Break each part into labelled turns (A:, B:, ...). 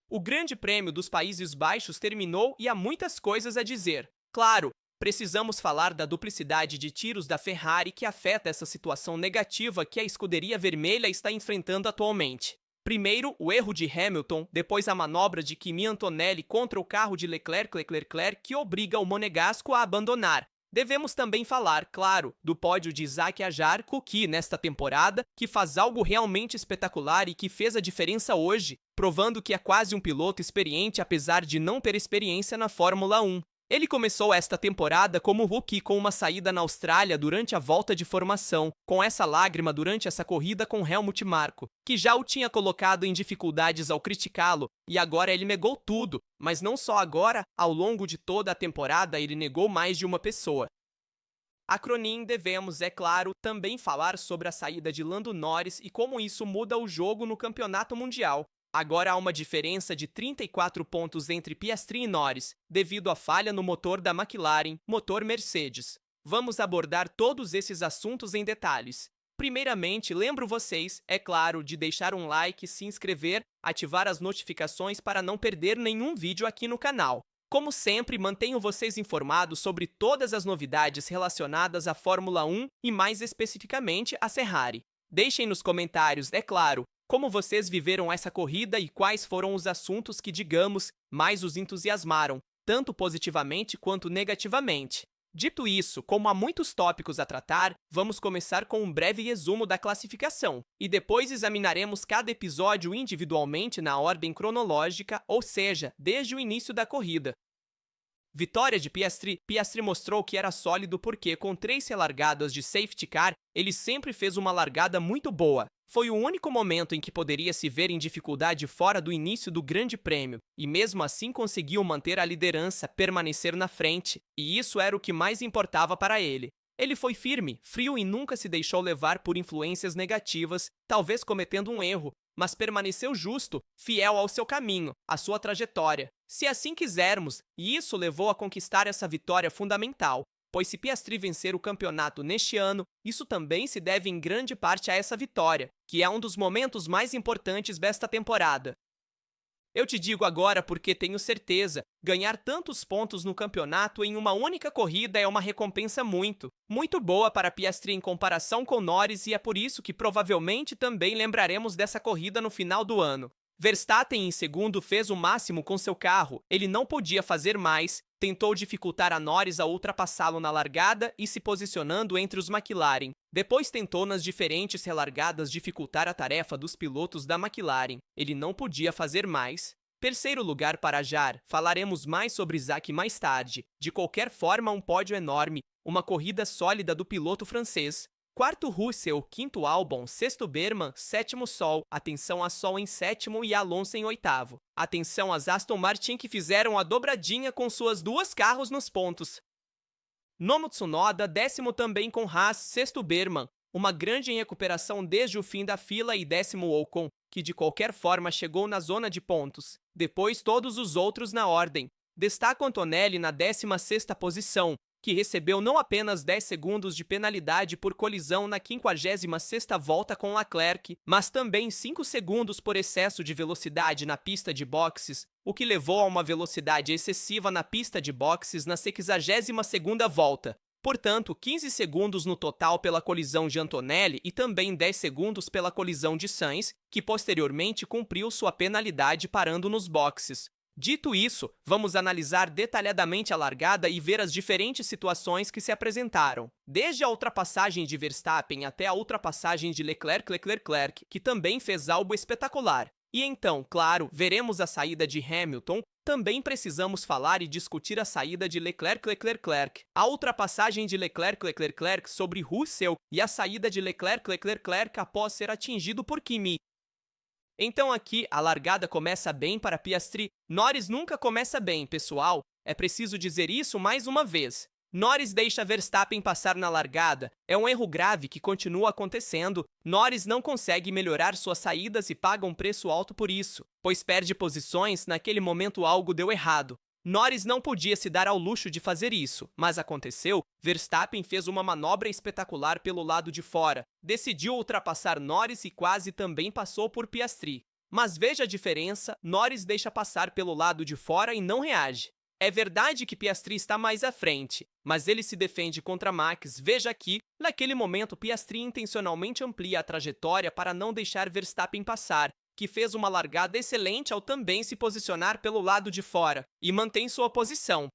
A: O Grande Prêmio dos Países Baixos terminou e há muitas coisas a dizer. Claro, precisamos falar da duplicidade de tiros da Ferrari que afeta essa situação negativa que a escuderia vermelha está enfrentando atualmente. Primeiro, o erro de Hamilton, depois a manobra de Kimi Antonelli contra o carro de Leclerc que obriga o monegasco a abandonar. Devemos também falar, claro, do pódio de Isaac Ajar-Kuki nesta temporada, que faz algo realmente espetacular e que fez a diferença hoje, provando que é quase um piloto experiente apesar de não ter experiência na Fórmula 1. Ele começou esta temporada como rookie com uma saída na Austrália durante a volta de formação, com essa lágrima durante essa corrida com Helmut Marko, que já o tinha colocado em dificuldades ao criticá-lo, e agora ele negou tudo, mas não só agora, ao longo de toda a temporada ele negou mais de uma pessoa. Acronym devemos, é claro, também falar sobre a saída de Lando Norris e como isso muda o jogo no Campeonato Mundial. Agora há uma diferença de 34 pontos entre Piastri e Norris, devido à falha no motor da McLaren, motor Mercedes. Vamos abordar todos esses assuntos em detalhes. Primeiramente, lembro vocês, é claro, de deixar um like, se inscrever, ativar as notificações para não perder nenhum vídeo aqui no canal. Como sempre, mantenho vocês informados sobre todas as novidades relacionadas à Fórmula 1 e mais especificamente à Ferrari. Deixem nos comentários, é claro, como vocês viveram essa corrida e quais foram os assuntos que, digamos, mais os entusiasmaram, tanto positivamente quanto negativamente. Dito isso, como há muitos tópicos a tratar, vamos começar com um breve resumo da classificação, e depois examinaremos cada episódio individualmente na ordem cronológica, ou seja, desde o início da corrida. Vitória de Piastri. Piastri mostrou que era sólido porque, com 3 relargadas de safety car, ele sempre fez uma largada muito boa. Foi o único momento em que poderia se ver em dificuldade fora do início do Grande Prêmio, e mesmo assim conseguiu manter a liderança, permanecer na frente, e isso era o que mais importava para ele. Ele foi firme, frio e nunca se deixou levar por influências negativas, talvez cometendo um erro, mas permaneceu justo, fiel ao seu caminho, à sua trajetória, se assim quisermos, e isso levou a conquistar essa vitória fundamental, pois se Piastri vencer o campeonato neste ano, isso também se deve em grande parte a essa vitória, que é um dos momentos mais importantes desta temporada. Eu te digo agora porque tenho certeza, ganhar tantos pontos no campeonato em uma única corrida é uma recompensa muito boa para Piastri em comparação com Norris e é por isso que provavelmente também lembraremos dessa corrida no final do ano. Verstappen em segundo fez o máximo com seu carro, ele não podia fazer mais, tentou dificultar a Norris a ultrapassá-lo na largada e se posicionando entre os McLaren. Depois tentou nas diferentes relargadas dificultar a tarefa dos pilotos da McLaren, ele não podia fazer mais. Terceiro lugar para Jar, falaremos mais sobre Isaac mais tarde. De qualquer forma, um pódio enorme, uma corrida sólida do piloto francês. Quarto Russell, quinto Albon, sexto Berman, sétimo Sol, atenção a Sol em sétimo e Alonso em oitavo. Atenção às Aston Martin que fizeram a dobradinha com suas 2 carros nos pontos. Nono Tsunoda, décimo também com Haas, sexto Berman, uma grande recuperação desde o fim da fila e décimo Ocon, que de qualquer forma chegou na zona de pontos. Depois todos os outros na ordem. Destaco Antonelli na 16ª posição, que recebeu não apenas 10 segundos de penalidade por colisão na 56ª volta com Leclerc, mas também 5 segundos por excesso de velocidade na pista de boxes, o que levou a uma velocidade excessiva na pista de boxes na 62ª volta. Portanto, 15 segundos no total pela colisão de Antonelli e também 10 segundos pela colisão de Sainz, que posteriormente cumpriu sua penalidade parando nos boxes. Dito isso, vamos analisar detalhadamente a largada e ver as diferentes situações que se apresentaram. Desde a ultrapassagem de Verstappen até a ultrapassagem de Leclerc, que também fez algo espetacular. E então, claro, veremos a saída de Hamilton, também precisamos falar e discutir a saída de Leclerc, a ultrapassagem de Leclerc sobre Russell e a saída de Leclerc após ser atingido por Kimi. Então aqui, a largada começa bem para Piastri. Norris nunca começa bem, pessoal. É preciso dizer isso mais uma vez. Norris deixa Verstappen passar na largada. É um erro grave que continua acontecendo. Norris não consegue melhorar suas saídas e paga um preço alto por isso, pois perde posições, naquele momento algo deu errado. Norris não podia se dar ao luxo de fazer isso, mas aconteceu. Verstappen fez uma manobra espetacular pelo lado de fora, decidiu ultrapassar Norris e quase também passou por Piastri. Mas veja a diferença, Norris deixa passar pelo lado de fora e não reage. É verdade que Piastri está mais à frente, mas ele se defende contra Max. Veja aqui, naquele momento Piastri intencionalmente amplia a trajetória para não deixar Verstappen passar, que fez uma largada excelente ao também se posicionar pelo lado de fora e mantém sua posição.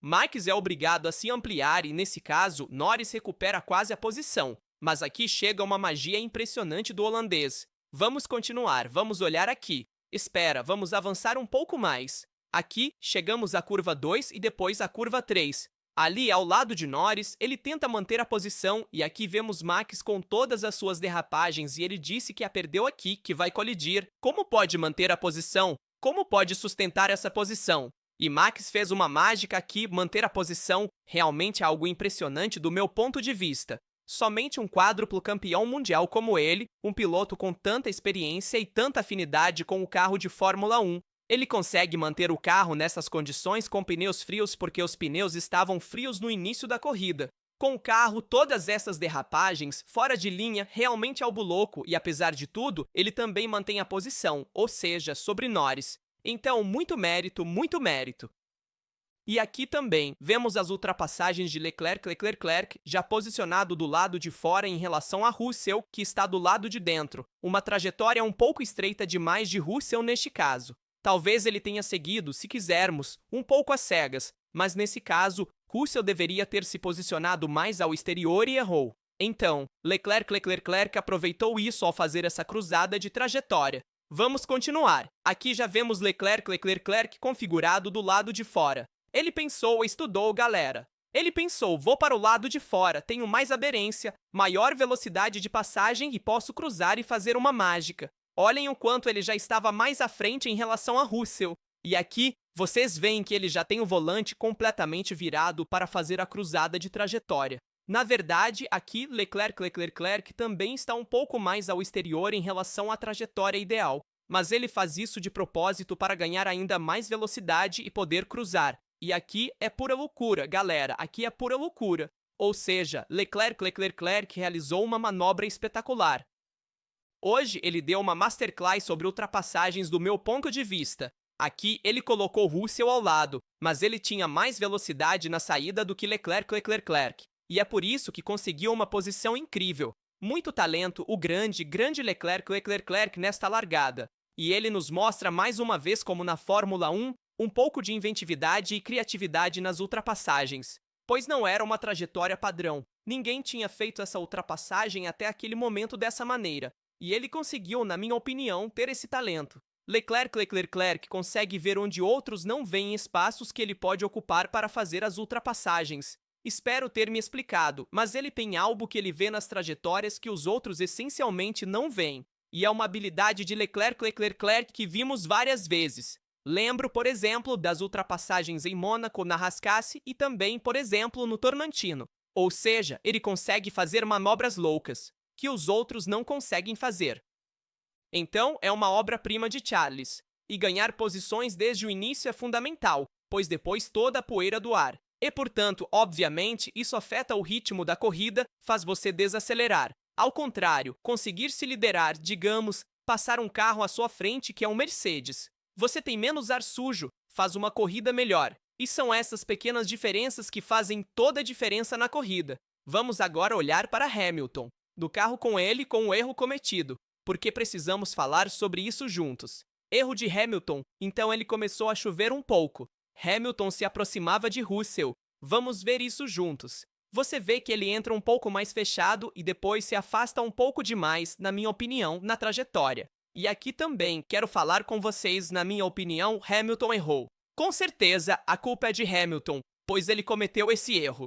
A: Max é obrigado a se ampliar e, nesse caso, Norris recupera quase a posição, mas aqui chega uma magia impressionante do holandês. Vamos continuar, vamos olhar aqui. Espera, vamos avançar um pouco mais. Aqui, chegamos à curva 2 e depois à curva 3. Ali, ao lado de Norris, ele tenta manter a posição e aqui vemos Max com todas as suas derrapagens e ele disse que a perdeu aqui, que vai colidir. Como pode manter a posição? Como pode sustentar essa posição? E Max fez uma mágica aqui, manter a posição, realmente é algo impressionante do meu ponto de vista. Somente um quádruplo campeão mundial como ele, um piloto com tanta experiência e tanta afinidade com o carro de Fórmula 1, ele consegue manter o carro nessas condições com pneus frios porque os pneus estavam frios no início da corrida. Com o carro, todas essas derrapagens, fora de linha, realmente algo louco e, apesar de tudo, ele também mantém a posição, ou seja, sobre Norris. Então, muito mérito, muito mérito. E aqui também vemos as ultrapassagens de Leclerc já posicionado do lado de fora em relação a Russell, que está do lado de dentro. Uma trajetória um pouco estreita demais de Russell neste caso. Talvez ele tenha seguido, se quisermos, um pouco às cegas, mas nesse caso, Russell deveria ter se posicionado mais ao exterior e errou. Então, Leclerc aproveitou isso ao fazer essa cruzada de trajetória. Vamos continuar. Aqui já vemos Leclerc configurado do lado de fora. Ele pensou, estudou, galera. Ele pensou, vou para o lado de fora, tenho mais aderência, maior velocidade de passagem e posso cruzar e fazer uma mágica. Olhem o quanto ele já estava mais à frente em relação a Russell. E aqui, vocês veem que ele já tem o volante completamente virado para fazer a cruzada de trajetória. Na verdade, aqui, Leclerc também está um pouco mais ao exterior em relação à trajetória ideal. Mas ele faz isso de propósito para ganhar ainda mais velocidade e poder cruzar. E aqui é pura loucura, galera, aqui é pura loucura. Ou seja, Leclerc realizou uma manobra espetacular. Hoje ele deu uma masterclass sobre ultrapassagens do meu ponto de vista. Aqui ele colocou Russell ao lado, mas ele tinha mais velocidade na saída do que Leclerc. E é por isso que conseguiu uma posição incrível. Muito talento, o grande Leclerc nesta largada. E ele nos mostra mais uma vez como na Fórmula 1, um pouco de inventividade e criatividade nas ultrapassagens. Pois não era uma trajetória padrão. Ninguém tinha feito essa ultrapassagem até aquele momento dessa maneira. E ele conseguiu, na minha opinião, ter esse talento. Leclerc consegue ver onde outros não veem espaços que ele pode ocupar para fazer as ultrapassagens. Espero ter me explicado, mas ele tem algo que ele vê nas trajetórias que os outros essencialmente não veem. E é uma habilidade de Leclerc que vimos várias vezes. Lembro, por exemplo, das ultrapassagens em Mônaco na Rascasse e também, por exemplo, no Tormantino. Ou seja, ele consegue fazer manobras loucas que os outros não conseguem fazer. Então, é uma obra-prima de Charles. E ganhar posições desde o início é fundamental, pois depois toda a poeira do ar. E, portanto, obviamente, isso afeta o ritmo da corrida, faz você desacelerar. Ao contrário, conseguir se liderar, digamos, passar um carro à sua frente que é um Mercedes. Você tem menos ar sujo, faz uma corrida melhor. E são essas pequenas diferenças que fazem toda a diferença na corrida. Vamos agora olhar para Hamilton. Do carro com ele com o erro cometido, porque precisamos falar sobre isso juntos. Erro de Hamilton, então ele começou a chover um pouco. Hamilton se aproximava de Russell. Vamos ver isso juntos. Você vê que ele entra um pouco mais fechado e depois se afasta um pouco demais, na minha opinião, na trajetória. E aqui também quero falar com vocês, na minha opinião, Hamilton errou. Com certeza, a culpa é de Hamilton, pois ele cometeu esse erro.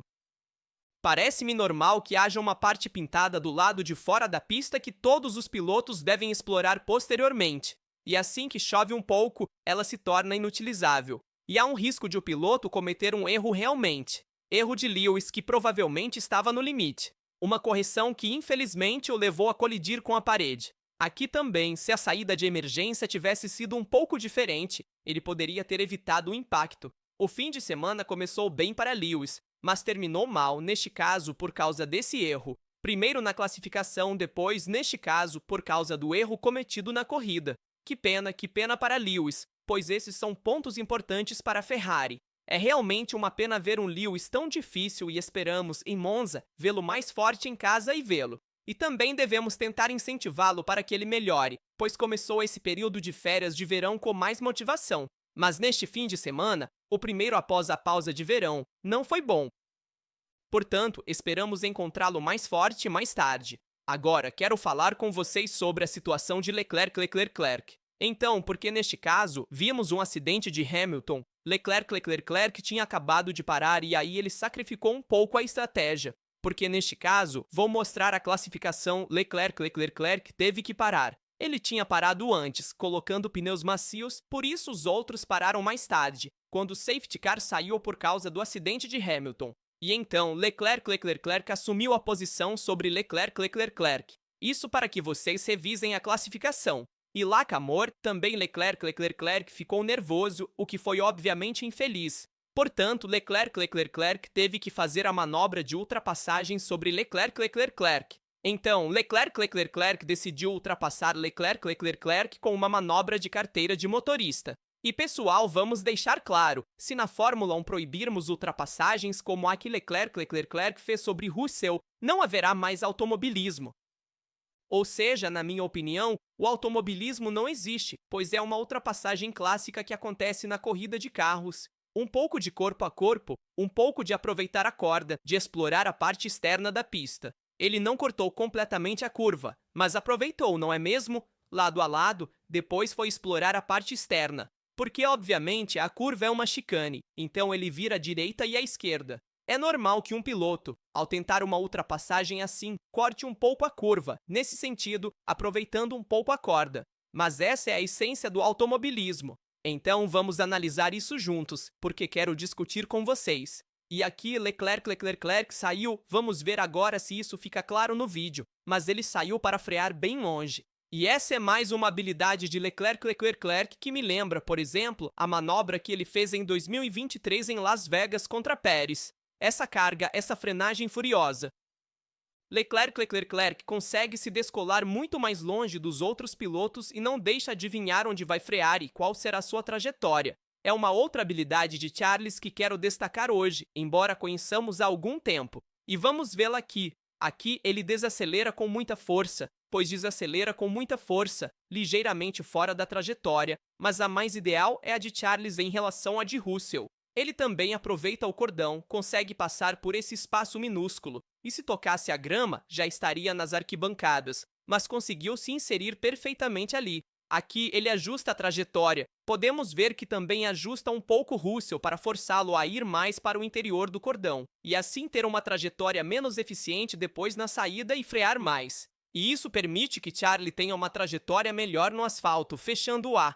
A: Parece-me normal que haja uma parte pintada do lado de fora da pista que todos os pilotos devem explorar posteriormente. E assim que chove um pouco, ela se torna inutilizável. E há um risco de o piloto cometer um erro realmente. Erro de Lewis que provavelmente estava no limite. Uma correção que infelizmente o levou a colidir com a parede. Aqui também, se a saída de emergência tivesse sido um pouco diferente, ele poderia ter evitado o impacto. O fim de semana começou bem para Lewis, mas terminou mal, neste caso, por causa desse erro. Primeiro na classificação, depois, neste caso, por causa do erro cometido na corrida. Que pena para Lewis, pois esses são pontos importantes para a Ferrari. É realmente uma pena ver um Lewis tão difícil e esperamos, em Monza, vê-lo mais forte em casa e vê-lo. E também devemos tentar incentivá-lo para que ele melhore, pois começou esse período de férias de verão com mais motivação. Mas neste fim de semana, o primeiro após a pausa de verão, não foi bom. Portanto, esperamos encontrá-lo mais forte mais tarde. Agora, quero falar com vocês sobre a situação de Leclerc. Então, porque neste caso, vimos um acidente de Hamilton. Leclerc tinha acabado de parar e aí ele sacrificou um pouco a estratégia. Porque neste caso, vou mostrar a classificação. Leclerc teve que parar. Ele tinha parado antes, colocando pneus macios, por isso os outros pararam mais tarde, quando o safety car saiu por causa do acidente de Hamilton. E então, Leclerc assumiu a posição sobre Leclerc. Isso para que vocês revisem a classificação. E Lacamor, também Leclerc ficou nervoso, o que foi obviamente infeliz. Portanto, Leclerc teve que fazer a manobra de ultrapassagem sobre Leclerc. Então, Leclerc decidiu ultrapassar Leclerc com uma manobra de carteira de motorista. E pessoal, vamos deixar claro, se na Fórmula 1 proibirmos ultrapassagens como a que Leclerc fez sobre Russell, não haverá mais automobilismo. Ou seja, na minha opinião, o automobilismo não existe, pois é uma ultrapassagem clássica que acontece na corrida de carros. Um pouco de corpo a corpo, um pouco de aproveitar a corda, de explorar a parte externa da pista. Ele não cortou completamente a curva, mas aproveitou, não é mesmo? Lado a lado, depois foi explorar a parte externa. Porque, obviamente, a curva é uma chicane, então ele vira à direita e à esquerda. É normal que um piloto, ao tentar uma ultrapassagem assim, corte um pouco a curva, nesse sentido, aproveitando um pouco a corda. Mas essa é a essência do automobilismo. Então vamos analisar isso juntos, porque quero discutir com vocês. E aqui Leclerc saiu, vamos ver agora se isso fica claro no vídeo, mas ele saiu para frear bem longe. E essa é mais uma habilidade de Leclerc que me lembra, por exemplo, a manobra que ele fez em 2023 em Las Vegas contra Pérez. Essa carga, essa frenagem furiosa. Leclerc consegue se descolar muito mais longe dos outros pilotos e não deixa adivinhar onde vai frear e qual será sua trajetória. É uma outra habilidade de Charles que quero destacar hoje, embora conheçamos há algum tempo. E vamos vê-la aqui. Aqui ele desacelera com muita força, pois desacelera com muita força, ligeiramente fora da trajetória, mas a mais ideal é a de Charles em relação à de Russell. Ele também aproveita o cordão, consegue passar por esse espaço minúsculo, e se tocasse a grama, já estaria nas arquibancadas, mas conseguiu se inserir perfeitamente ali. Aqui ele ajusta a trajetória. Podemos ver que também ajusta um pouco Russell para forçá-lo a ir mais para o interior do cordão, e assim ter uma trajetória menos eficiente depois na saída e frear mais. E isso permite que Charlie tenha uma trajetória melhor no asfalto, fechando o A.